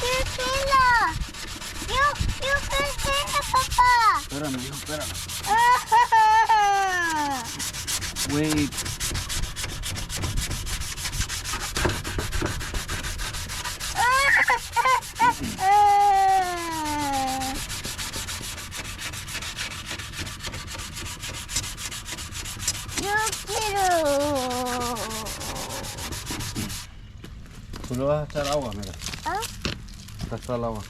can feel it. You can feel it, Papa. Espérame, hijo, espérame. Ah. Wait. Yo quiero. Tú le vas a echar agua, mira. ¿Ah? Acá está el agua.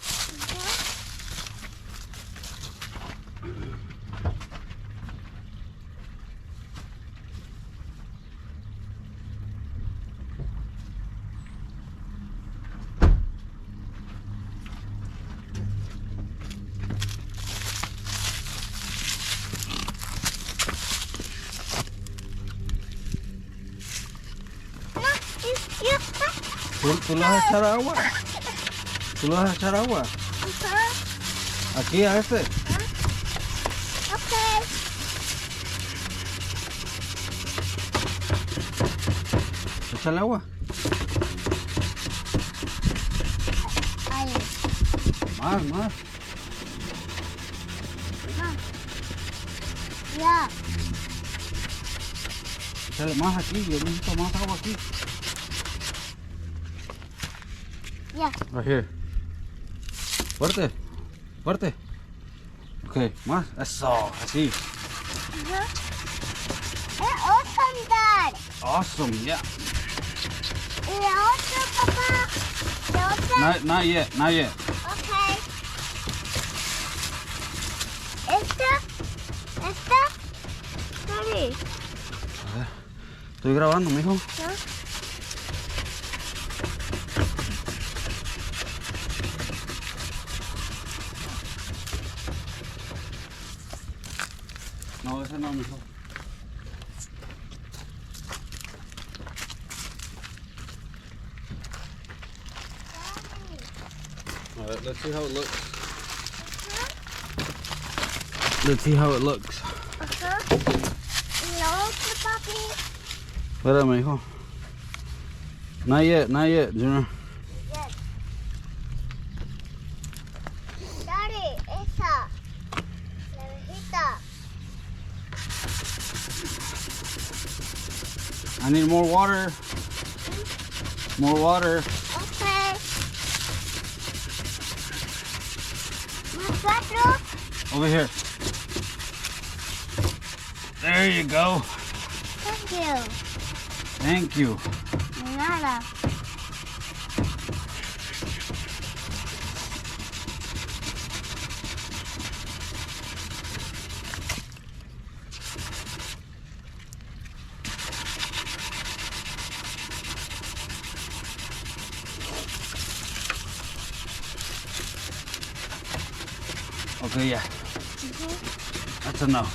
¿Tú le vas a echar agua? ¿Tú le vas a echar agua? Aquí a este. Okay. Échale agua. Ahí. Más. Ya. Échale más aquí. Yo necesito más agua aquí. Ya. Right here. Fuerte. Fuerte. Ok, más. Eso. Así. Awesome, Dad. Awesome. Yeah. Awesome, Papa. Awesome. Not yet. Not yet. Okay. Esta. Sorry. A ver. Estoy grabando, mijo. ¿No? No, ese no, mijo. All right, let's see how it looks. Let's see how it looks. No, Papi. Espérame, hijo. Not yet, Junior. Yes. Daddy, esa. La viejita. I need more water. More water. Okay. Más cuatro. Over here. There you go. Thank you. Thank you. De nada. Okay, yeah. That's enough.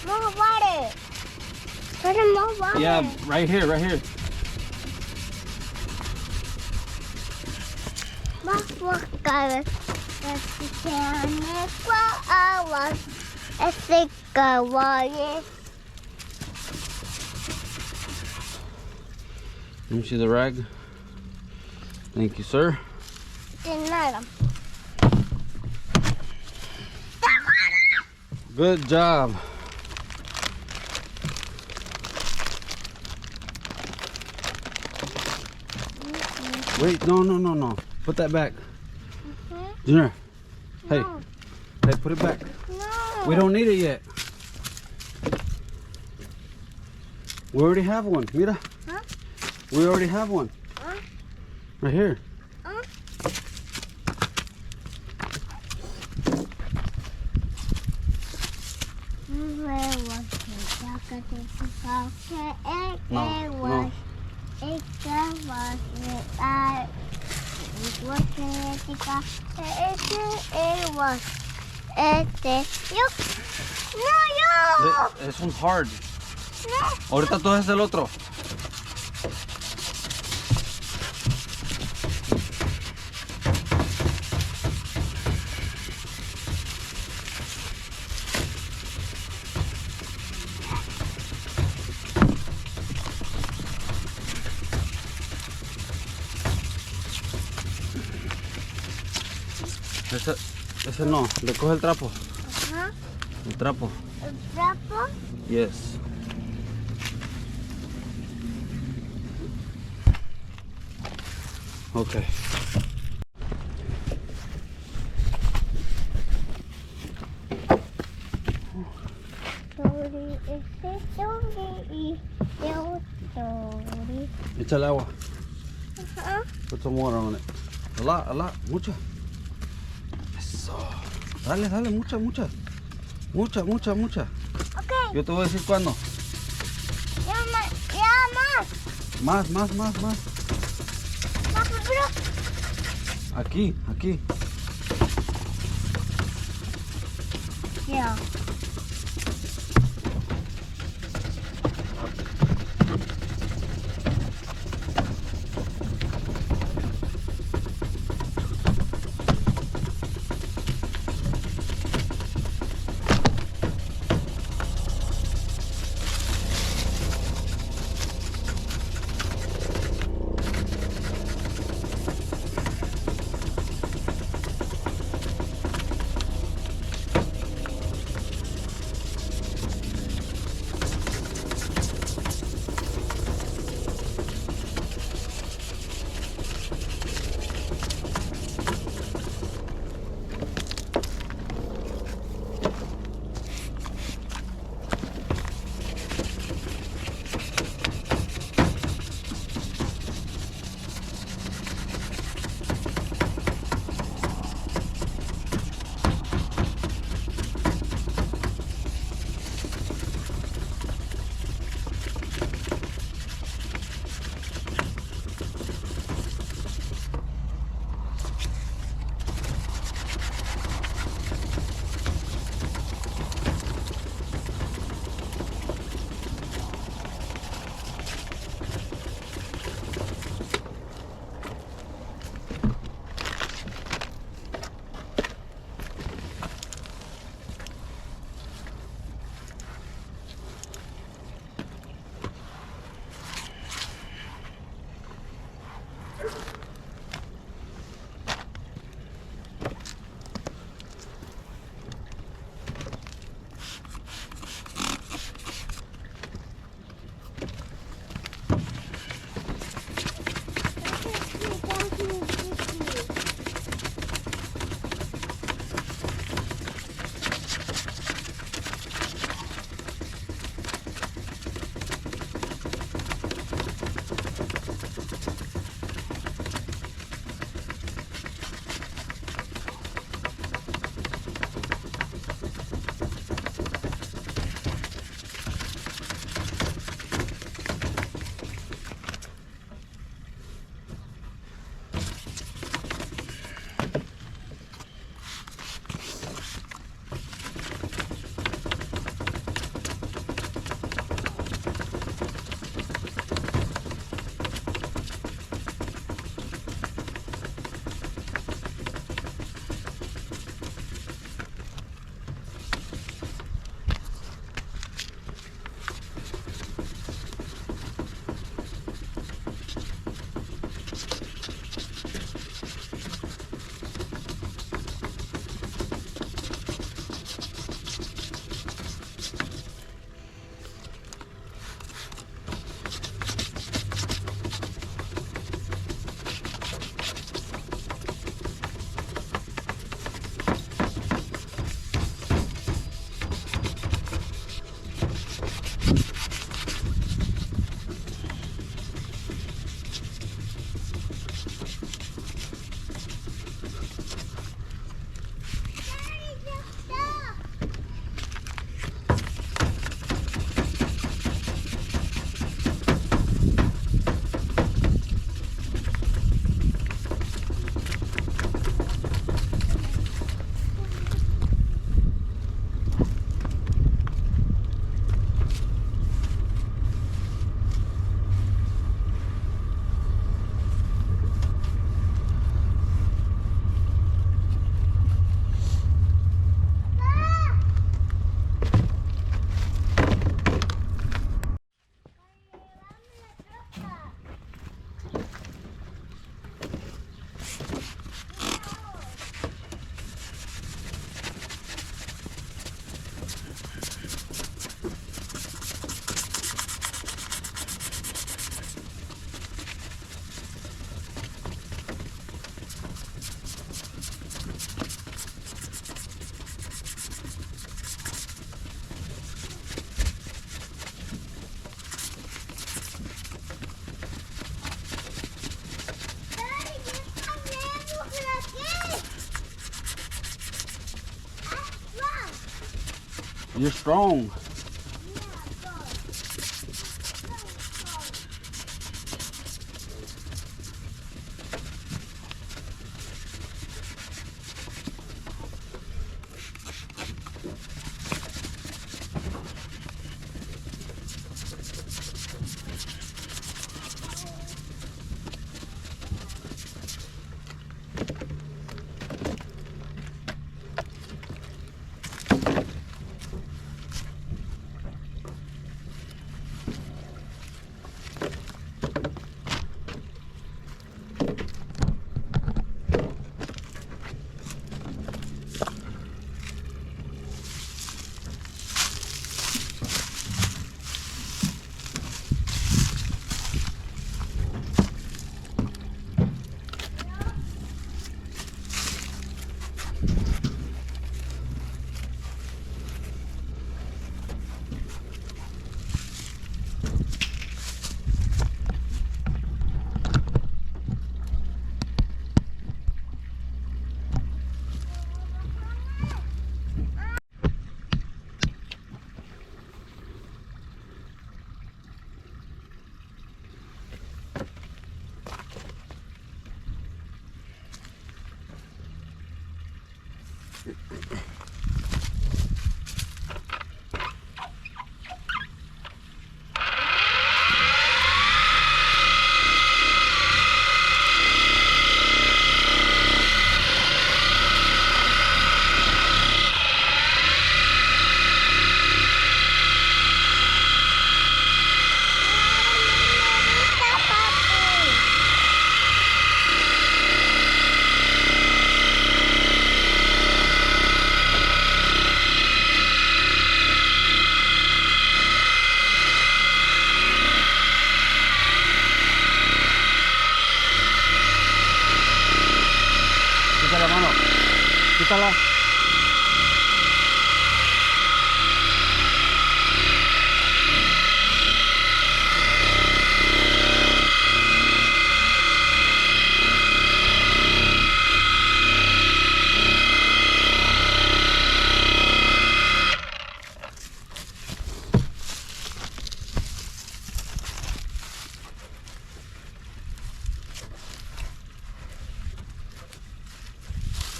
More water. Put in more water. Yeah, right here, right here. Más water. Let me see the rag. Thank you, sir. De nada. Good job. Wait, no. Put that back. Junior, hey. No. Hey, put it back. No. We don't need it yet. We already have one. Mira. Huh? We already have one. Huh? Right here. Huh? Es un hard. No. Ahorita tú haces el otro. Ese no, recoge el trapo. Ajá. El trapo. El trapo. Yes. Okay. Échale agua. Ajá. Put some water on it. A lot, mucha. Eso. Dale, mucha. Mucha. Ok. Yo te voy a decir cuándo. Ya más. Más. Más, pero. Aquí. Ya. You're strong. Quita la mano. Quítala.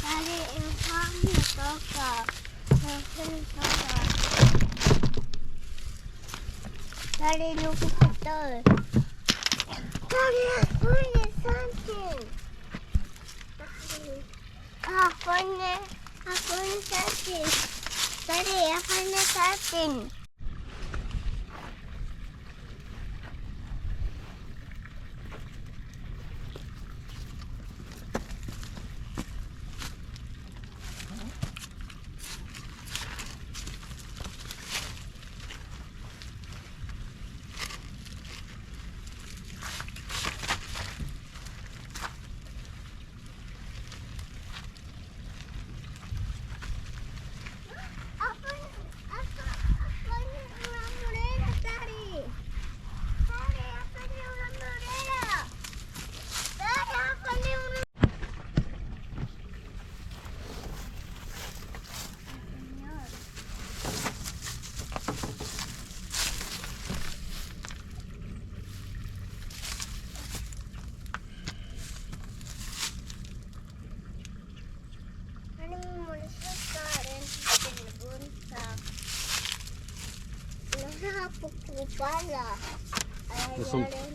Daddy, it's on the sofa. Daddy, look at the door. Daddy, I found something. I found something. Daddy, I found something.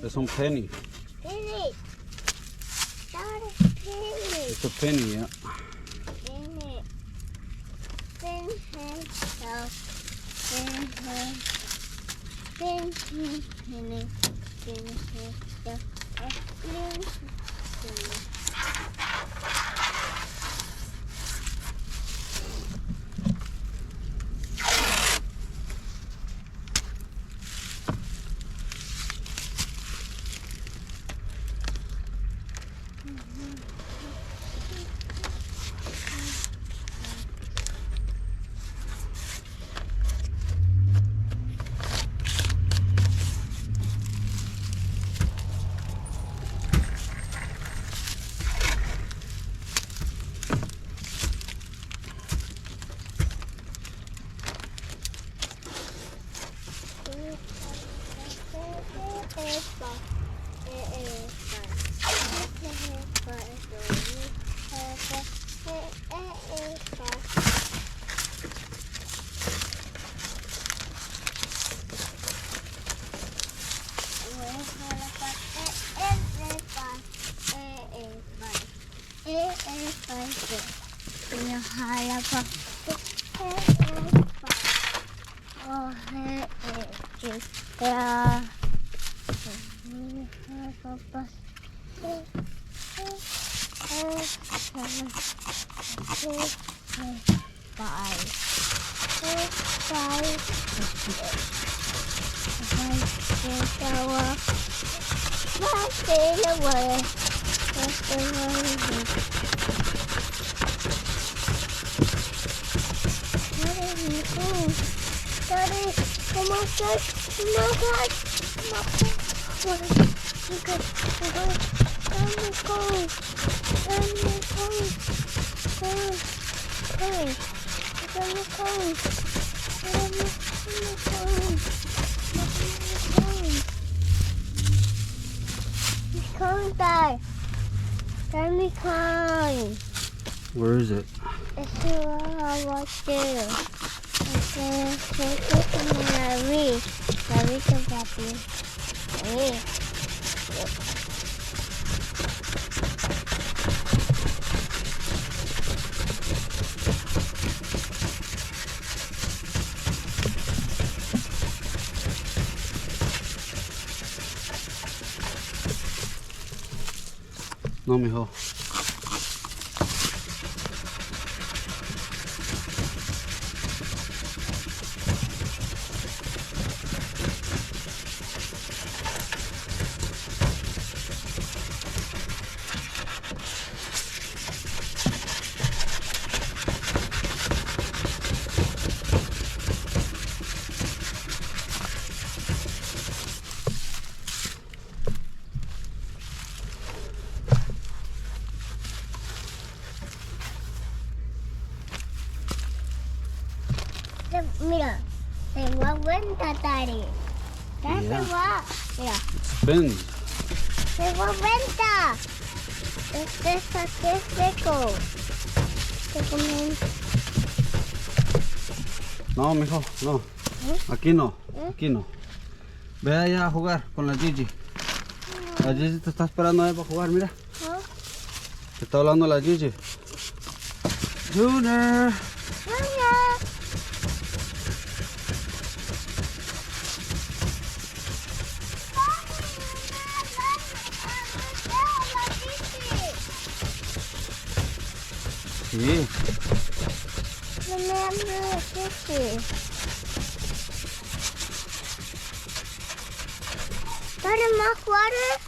Es un penny. Penny. That is penny. It's a penny, yeah. Penny. Penny. Penny. Penny. 아빠. 해줄까? Daddy, come outside. Come outside. Let me go. Let me go. Let me go. He's coming, Dad. Let me climb. Where is it? It's right there. Nari ka papi. No, mijo. Mira, se va vuelta, Daddy. Ya Yeah. se va. Mira, Spins. se va vuelta. Este está aquí seco. Se comen. No, mijo, no. Aquí no. Aquí no. Ve allá a jugar con la Gigi. La Gigi te está esperando ahí para jugar, mira. ¿No? Te está hablando la Gigi. Junior. Hola. Sí. No me hablo de ¿Para más water?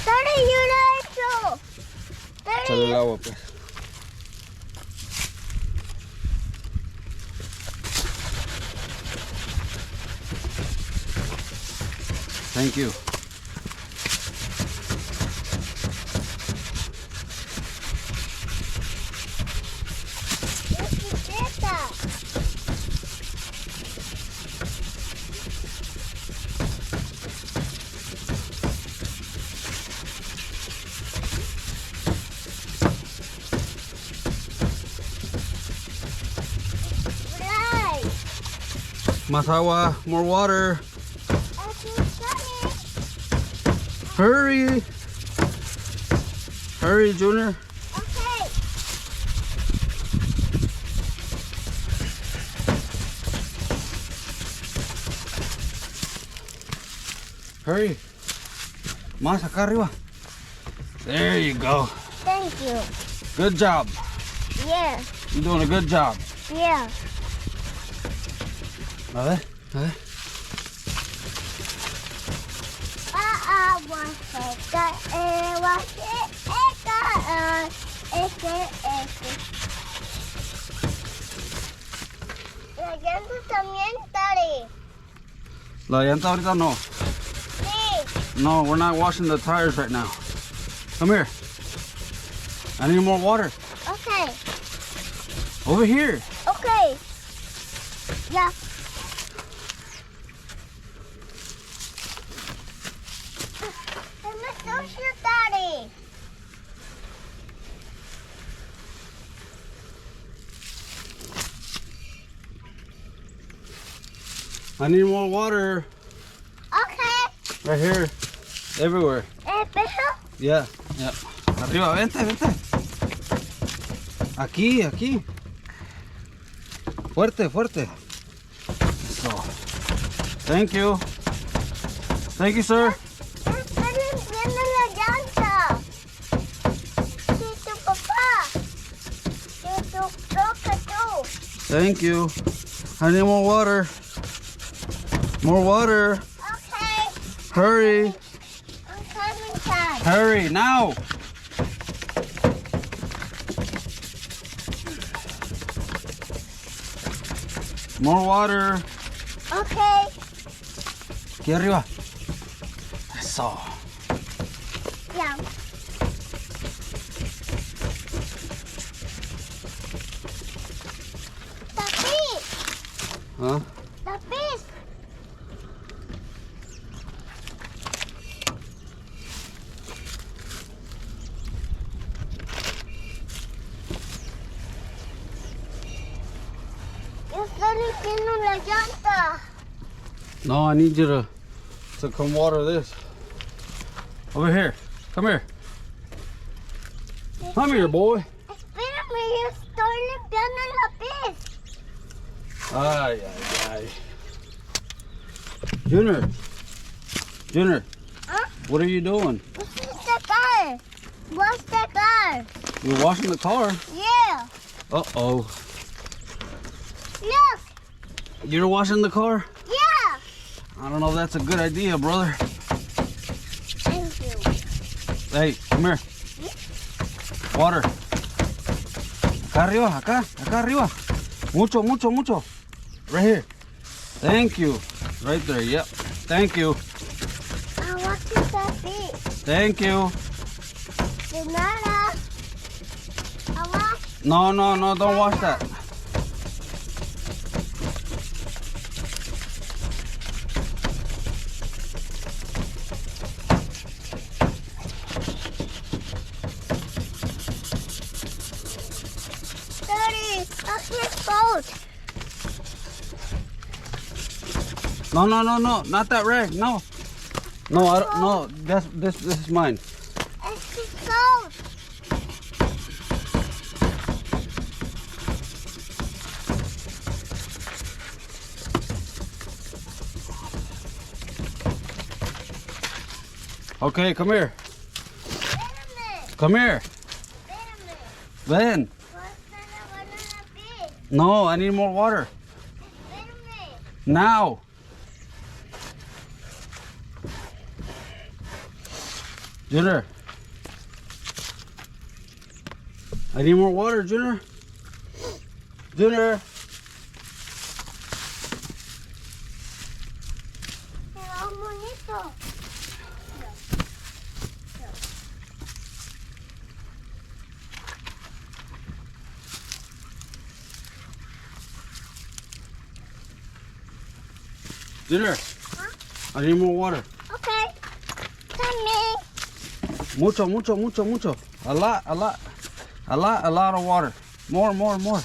Daddy, you like so. Échale el agua, pues. Thank you. Más agua, more water. Hurry. Hurry, Junior. Okay. Hurry. Más acá arriba. There you go. Thank you. Good job. Yeah. You're doing a good job. Yeah. A ver, a ver. La llanta también, Daddy. La llanta ahorita no. Sí. No, we're not washing the tires right now. Come here. I need more water. Okay. Over here. Okay. Yeah. Sushi, Daddy. I need more water. Okay. Right here. Everywhere. Espejo. Yeah. Yeah. Arriba, vente, vente. Aquí, aquí. Fuerte, fuerte. Eso. Thank you. Thank you, sir. Estoy limpiando la llanta. De tu papá. De tu troca tú. Thank you. I need more water. More water. Okay. Hurry. I'm coming time. Hurry now. More water. Okay. Aquí arriba. Eso. Yeah. Tapis. Huh? Tapis. Yo estoy limpiando la llanta. No, I need you to come water this. Over here. Come here. Come here, boy. Espérame, yo estoy limpiando el lápiz. Ay, ay, ay. Junior. Junior. Huh? What are you doing? What's the car? What's the car? You're washing the car. Yeah. Uh-oh. Look. You're washing the car? Yeah. I don't know if that's a good idea, brother. Thank you. Hey, come here. Water. Acá arriba, acá arriba. Mucho, mucho, mucho. Right here. Thank you. Right there, yep. Thank you. I want to tapis. Thank you. De nada. I want. No, no, no, don't wash that. Daddy, that's his boat. No, no, no, no, not that rag. No. No, I don't, no, this is mine. It's his boat. Okay, come here. Espérame. Come here. Espérame. Ven. What's the lapis? No, I need more water. Espérame. Now. Junior. I need more water, Junior. Junior. Quedó bonito. Junior. I need more water. Okay. Coming. Mucho, mucho, mucho, mucho. A lot, a lot. A lot of water. More, more, more.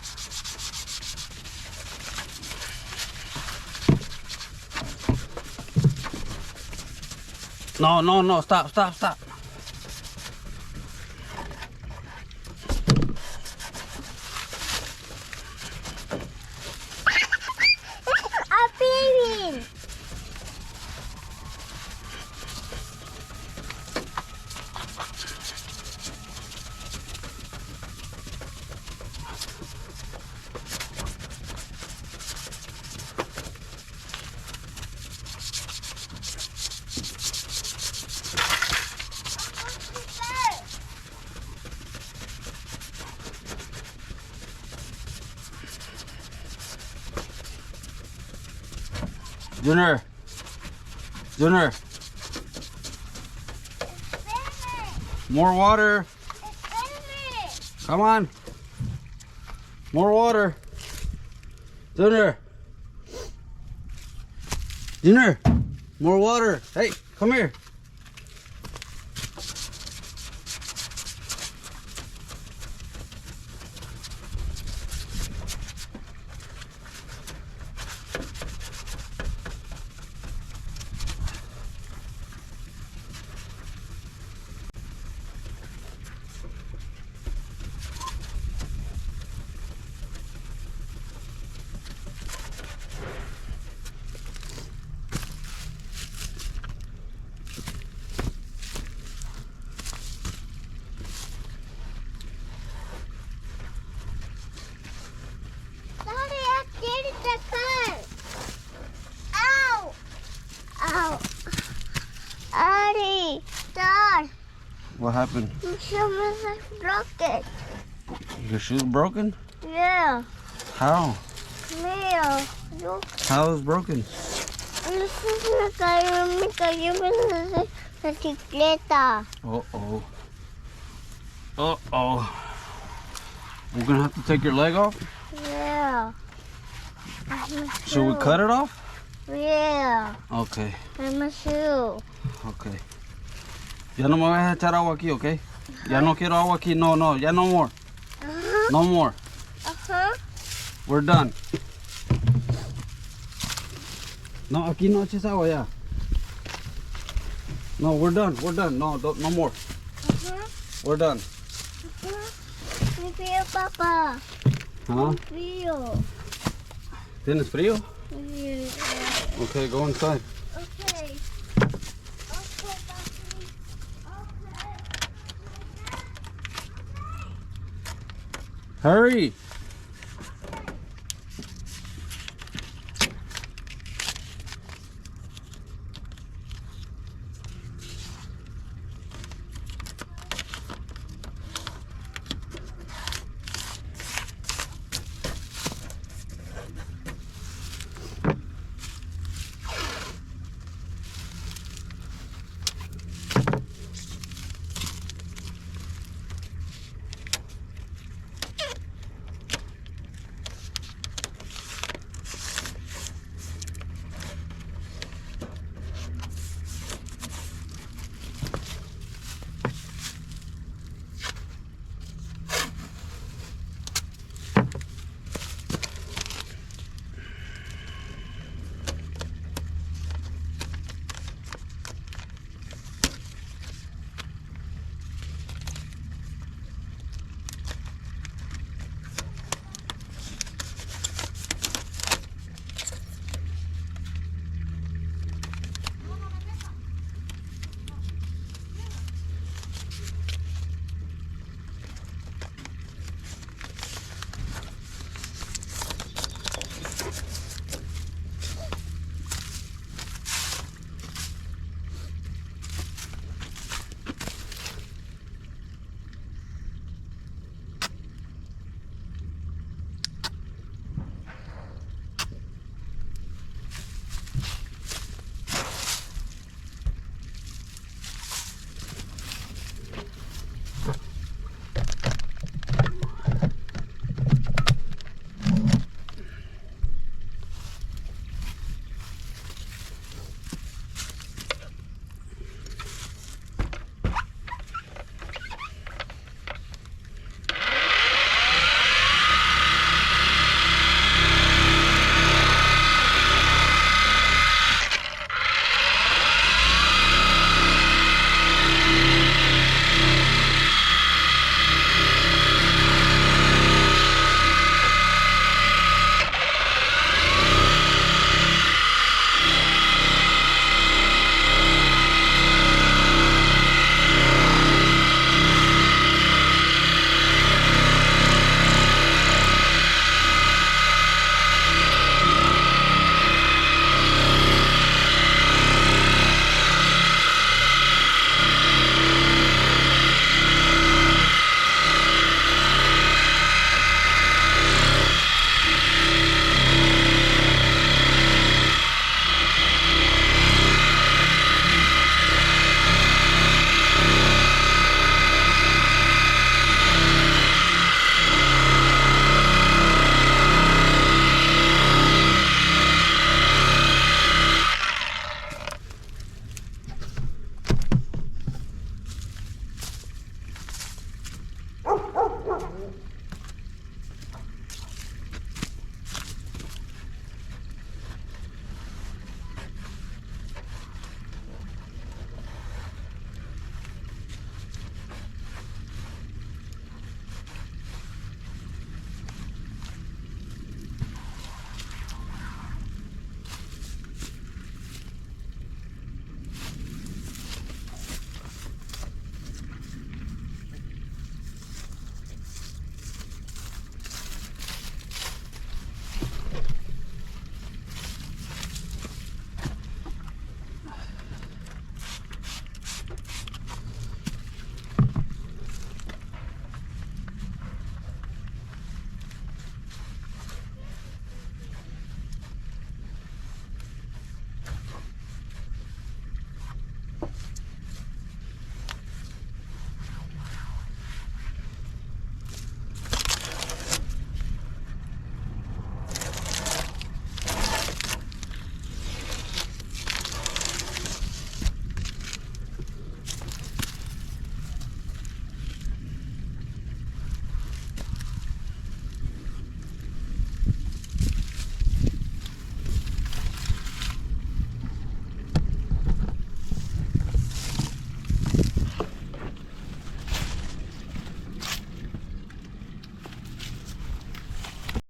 No, no, no. Stop, stop, stop. A baby. Junior. Junior. Espérame. More water. Espérame. Come on. More water. Junior. Junior. More water. Hey, come here. What happened? My shoes are broken. Your shoes broken? Yeah. How? Mira, look. How is broken? Me cayó la bicicleta. Uh-oh. Uh-oh. We're gonna have to take your leg off? Yeah. Should we cut it off? Yeah. Okay. I'm a shoe. Okay. Ya no me vas a echar agua aquí, okay? Ya no quiero agua aquí. No, no. Ya no more. Uh-huh. No more. Uh-huh. We're done. No, aquí no eches agua ya. No, we're done. We're done. No, no more. Uh-huh. We're done. Uh-huh. Me frío, papá. Huh? Me frío. ¿Tienes frío? Yeah. Okay, go inside. Okay. Okay, papi. Okay. Hurry.